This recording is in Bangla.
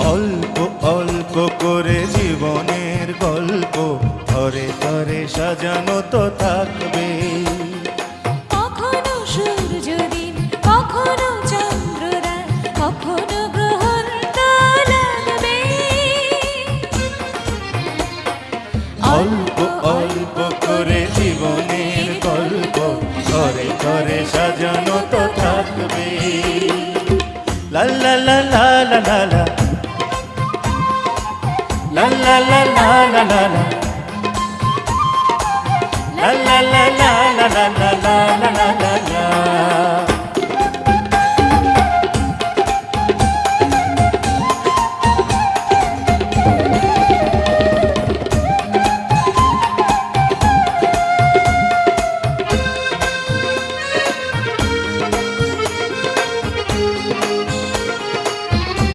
অল্প অল্প করে জীবনের গল্প ঘরে ঘরে সাজানো তো থাকবে। কখনো সূর্যদিন, কখনো চন্দ্ররাত, কখনো গ্রহণটা লাগবে। অল্প অল্প করে জীবনের গল্প ঘরে ঘরে সাজানো তো থাকবে। লা লা লা লা লা লা লা লা লা লা লা লা লা লা la la la la la la la la la la